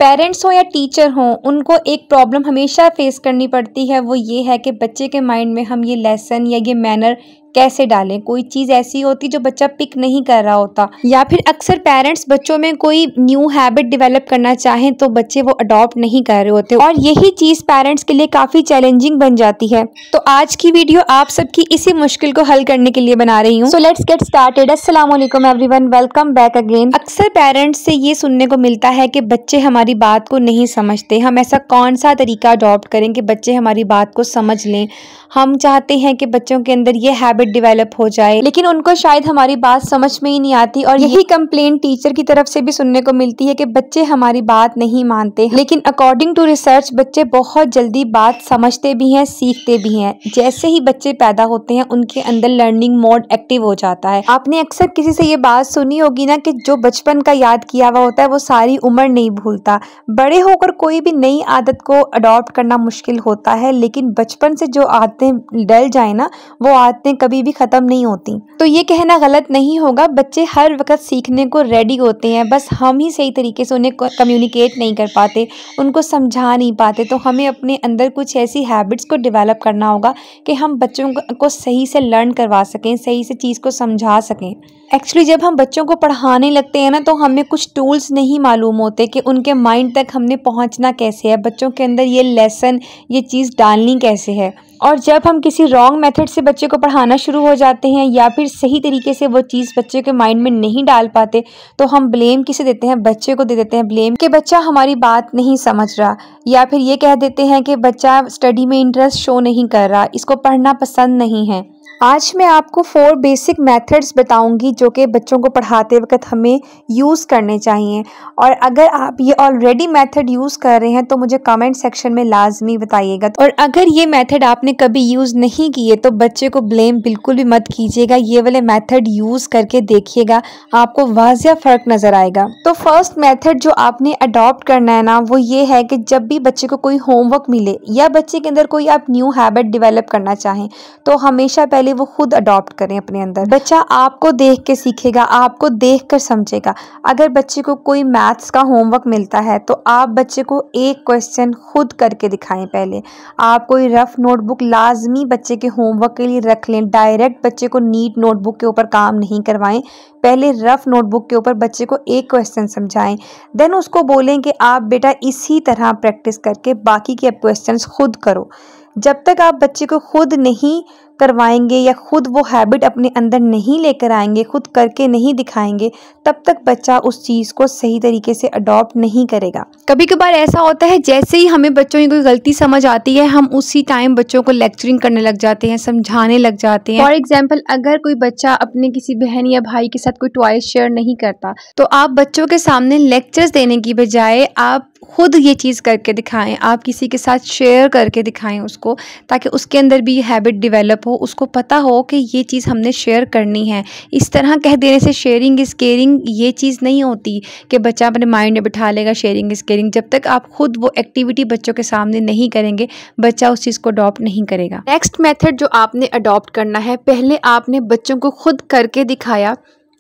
Parents हो या teacher हो, उनको एक प्रॉब्लम हमेशा फेस करनी पड़ती है। वो ये है कि बच्चे के माइंड में हम ये लेसन या ये मैनर कैसे डालें। कोई चीज़ ऐसी होती जो बच्चा पिक नहीं कर रहा होता, या फिर अक्सर पेरेंट्स बच्चों में कोई न्यू हैबिट डेवलप करना चाहें तो बच्चे वो अडॉप्ट नहीं कर रहे होते, और यही चीज़ पेरेंट्स के लिए काफ़ी चैलेंजिंग बन जाती है। तो आज की वीडियो आप सबकी इसी मुश्किल को हल करने के लिए बना रही हूँ। So let's get started. अस्सलाम वालेकुम एवरीवन, वेलकम बैक अगेन। अक्सर पेरेंट्स से ये सुनने को मिलता है कि बच्चे हमारी बात को नहीं समझते। हम ऐसा कौन सा तरीका अडॉप्ट करें कि बच्चे हमारी बात को समझ लें। हम चाहते हैं कि बच्चों के अंदर ये हैबिट डेवलप हो जाए, लेकिन उनको शायद हमारी बात समझ में ही नहीं आती। और यही कंप्लेंट टीचर की तरफ से भी सुनने को मिलती है कि बच्चे हमारी बात नहीं मानते। लेकिन अकॉर्डिंग टू रिसर्च बच्चे बहुत जल्दी बात समझते भी हैं, सीखते भी हैं। जैसे ही बच्चे पैदा होते हैं उनके अंदर लर्निंग मोड एक्टिव हो जाता है। आपने अक्सर किसी से ये बात सुनी होगी ना कि जो बचपन का याद किया हुआ होता है वो सारी उम्र नहीं भूलता। बड़े होकर कोई भी नई आदत को अडॉप्ट करना मुश्किल होता है, लेकिन बचपन से जो आदतें डल जाए ना, वो आदतें कभी भी खत्म नहीं होती। तो ये कहना गलत नहीं होगा, बच्चे हर वक्त सीखने को रेडी होते हैं, बस हम ही सही तरीके से उन्हें कम्युनिकेट नहीं कर पाते, उनको समझा नहीं पाते। तो हमें अपने अंदर कुछ ऐसी हैबिट्स को डेवलप करना होगा कि हम बच्चों को सही से लर्न करवा सकें, सही से चीज़ को समझा सकें। एक्चुअली जब हम बच्चों को पढ़ाने लगते हैं ना, तो हमें कुछ टूल्स नहीं मालूम होते कि उनके माइंड तक हमने पहुंचना कैसे है, बच्चों के अंदर ये लेसन, ये चीज़ डालनी कैसे है। और जब हम किसी रॉन्ग मेथड से बच्चे को पढ़ाना शुरू हो जाते हैं या फिर सही तरीके से वो चीज़ बच्चे के माइंड में नहीं डाल पाते, तो हम ब्लेम किसे देते हैं? बच्चे को दे देते हैं ब्लेम कि बच्चा हमारी बात नहीं समझ रहा, या फिर ये कह देते हैं कि बच्चा स्टडी में इंटरेस्ट शो नहीं कर रहा, इसको पढ़ना पसंद नहीं है। आज मैं आपको 4 बेसिक मेथड्स बताऊंगी जो कि बच्चों को पढ़ाते वक्त हमें यूज़ करने चाहिए। और अगर आप ये ऑलरेडी मेथड यूज़ कर रहे हैं तो मुझे कमेंट सेक्शन में लाजमी बताइएगा। और अगर ये मेथड आपने कभी यूज़ नहीं किए तो बच्चे को ब्लेम बिल्कुल भी मत कीजिएगा, ये वाले मेथड यूज़ करके देखिएगा, आपको वाज़िया फ़र्क नज़र आएगा। तो फर्स्ट मेथड जो आपने अडॉप्ट करना है ना, वो ये है कि जब भी बच्चे को कोई होमवर्क मिले या बच्चे के अंदर कोई आप न्यू हैबिट डेवलप करना चाहें, तो हमेशा पहले वो खुद अडॉप्ट करें अपने अंदर। बच्चा आपको देख के सीखेगा, आपको देख कर समझेगा। अगर बच्चे को कोई मैथ्स का होमवर्क मिलता है तो आप बच्चे को एक क्वेश्चन खुद करके दिखाएं। पहले आप कोई रफ नोटबुक लाजमी बच्चे के होमवर्क के लिए रख लें। डायरेक्ट बच्चे को नीट नोटबुक के ऊपर काम नहीं करवाएं, पहले रफ नोटबुक के ऊपर बच्चे को एक क्वेश्चन समझाएं, देन उसको बोलें कि आप बेटा इसी तरह प्रैक्टिस करके बाकी के क्वेश्चंस खुद करो। जब तक आप बच्चे को खुद नहीं करवाएंगे या खुद वो हैबिट अपने अंदर नहीं लेकर आएंगे, खुद करके नहीं दिखाएंगे, तब तक बच्चा उस चीज़ को सही तरीके से अडॉप्ट नहीं करेगा। कभी कभार ऐसा होता है जैसे ही हमें बच्चों की कोई गलती समझ आती है, हम उसी टाइम बच्चों को लेक्चरिंग करने लग जाते हैं, समझाने लग जाते हैं। फॉर एग्जाम्पल, अगर कोई बच्चा अपने किसी बहन या भाई के साथ कोई टॉयज शेयर नहीं करता, तो आप बच्चों के सामने लेक्चर्स देने की बजाय आप खुद ये चीज़ करके दिखाएं, आप किसी के साथ शेयर करके दिखाएं उसको, ताकि उसके अंदर भी ये हैबिट डेवलप हो, उसको पता हो कि ये चीज़ हमने शेयर करनी है। इस तरह कह देने से शेयरिंग इज़ केयरिंग ये चीज़ नहीं होती कि बच्चा अपने माइंड में बिठा लेगा शेयरिंग इज़ केयरिंग। जब तक आप खुद वो एक्टिविटी बच्चों के सामने नहीं करेंगे, बच्चा उस चीज़ को अडॉप्ट नहीं करेगा। नेक्स्ट मेथड जो आपने अडॉप्ट करना है, पहले आपने बच्चों को खुद करके दिखाया,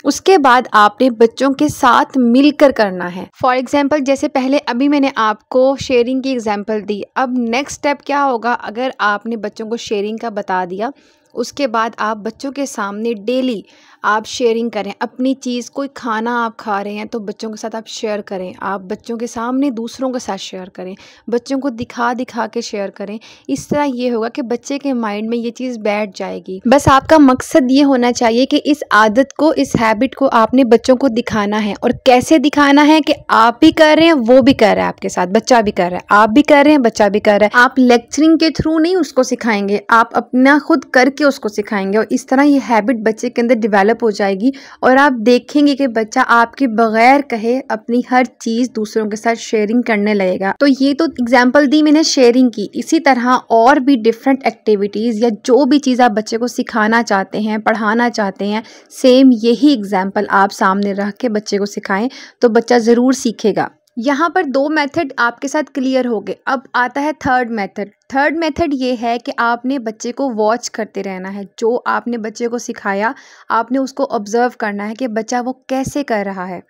उसके बाद आपने बच्चों के साथ मिलकर करना है। फॉर एग्जाम्पल, जैसे पहले अभी मैंने आपको शेयरिंग की एग्जाम्पल दी, अब नेक्स्ट स्टेप क्या होगा? अगर आपने बच्चों को शेयरिंग का बता दिया, उसके बाद आप बच्चों के सामने डेली आप शेयरिंग करें। अपनी चीज़, कोई खाना आप खा रहे हैं तो बच्चों के साथ आप शेयर करें, आप बच्चों के सामने दूसरों के साथ शेयर करें, बच्चों को दिखा दिखा के शेयर करें। इस तरह ये होगा कि बच्चे के माइंड में ये चीज़ बैठ जाएगी। बस आपका मकसद ये होना चाहिए कि इस आदत को, इस हैबिट को आपने बच्चों को दिखाना है। और कैसे दिखाना है कि आप भी कर रहे हैं, वो भी कर रहा है आपके साथ, बच्चा भी कर रहा है, आप भी कर रहे हैं, बच्चा भी कर रहा है। आप लेक्चरिंग के थ्रू नहीं उसको सिखाएंगे, आप अपना खुद करके उसको सिखाएंगे, और इस तरह ये हैबिट बच्चे के अंदर डेवलप हो जाएगी। और आप देखेंगे कि बच्चा आपके बगैर कहे अपनी हर चीज़ दूसरों के साथ शेयरिंग करने लगेगा। तो ये तो एग्जाम्पल दी मैंने शेयरिंग की, इसी तरह और भी डिफरेंट एक्टिविटीज़ या जो भी चीज़ आप बच्चे को सिखाना चाहते हैं, पढ़ाना चाहते हैं, सेम यही एग्जाम्पल आप सामने रख के बच्चे को सिखाएं तो बच्चा ज़रूर सीखेगा। यहाँ पर 2 मेथड आपके साथ क्लियर हो गए। अब आता है थर्ड मेथड। थर्ड मेथड ये है कि आपने बच्चे को वॉच करते रहना है। जो आपने बच्चे को सिखाया, आपने उसको ऑब्जर्व करना है कि बच्चा वो कैसे कर रहा है।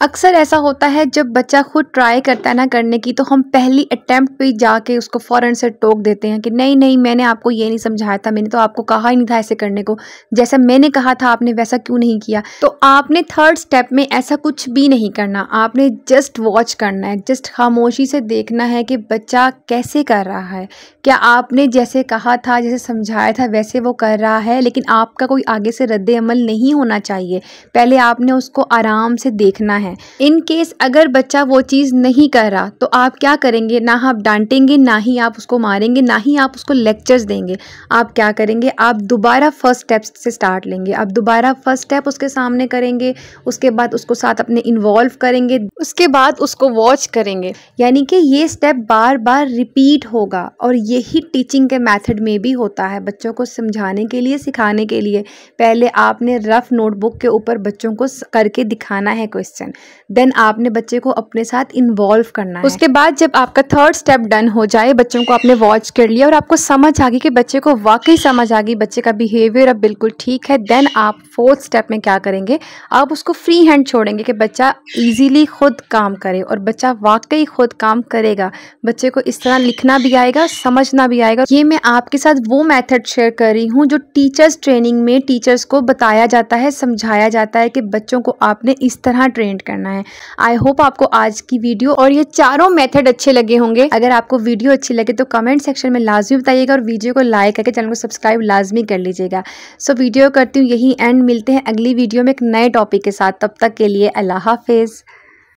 अक्सर ऐसा होता है जब बच्चा खुद ट्राई करता है ना करने की, तो हम पहली अटेम्प्ट पे जाके उसको फ़ौरन से टोक देते हैं कि नहीं नहीं, मैंने आपको ये नहीं समझाया था, मैंने तो आपको कहा ही नहीं था ऐसे करने को, जैसा मैंने कहा था आपने वैसा क्यों नहीं किया। तो आपने थर्ड स्टेप में ऐसा कुछ भी नहीं करना, आपने जस्ट वॉच करना है, जस्ट खामोशी से देखना है कि बच्चा कैसे कर रहा है, क्या आपने जैसे कहा था, जैसे समझाया था वैसे वो कर रहा है। लेकिन आपका कोई आगे से रद्द अमल नहीं होना चाहिए, पहले आपने उसको आराम से देखना है। इन केस अगर बच्चा वो चीज़ नहीं कर रहा तो आप क्या करेंगे, ना आप डांटेंगे, ना ही आप उसको मारेंगे, ना ही आप उसको लेक्चर्स देंगे। आप क्या करेंगे, आप दोबारा फर्स्ट स्टेप से स्टार्ट लेंगे, आप दोबारा फर्स्ट स्टेप उसके सामने करेंगे, उसके बाद उसको साथ अपने इन्वॉल्व करेंगे, उसके बाद उसको वॉच करेंगे। यानी कि ये स्टेप बार बार रिपीट होगा और यही टीचिंग के मेथड में भी होता है, बच्चों को समझाने के लिए, सिखाने के लिए। पहले आपने रफ नोटबुक के ऊपर बच्चों को करके दिखाना है क्वेश्चन, देन आपने बच्चे को अपने साथ इन्वॉल्व करना है। उसके बाद जब आपका थर्ड स्टेप डन हो जाए, बच्चों को आपने वॉच कर लिया और आपको समझ आ गई कि बच्चे को वाकई समझ आ गई, बच्चे का बिहेवियर अब बिल्कुल ठीक है, देन आप फोर्थ स्टेप में क्या करेंगे, आप उसको फ्री हैंड छोड़ेंगे कि बच्चा इजीली खुद काम करे। और बच्चा वाकई खुद काम करेगा, बच्चे को इस तरह लिखना भी आएगा, समझना भी आएगा। ये मैं आपके साथ वो मेथड शेयर कर रही हूँ जो टीचर्स ट्रेनिंग में टीचर्स को बताया जाता है, समझाया जाता है कि बच्चों को आपने इस तरह ट्रेन करना है। आई होप आपको आज की वीडियो और ये चारों मेथड अच्छे लगे होंगे। अगर आपको वीडियो अच्छी लगे तो कमेंट सेक्शन में लाजमी बताइएगा और वीडियो को लाइक करके चैनल को सब्सक्राइब लाजमी कर लीजिएगा। सो वीडियो करती हूँ यही एंड, मिलते हैं अगली वीडियो में एक नए टॉपिक के साथ। तब तक के लिए अल्लाह हाफिज़।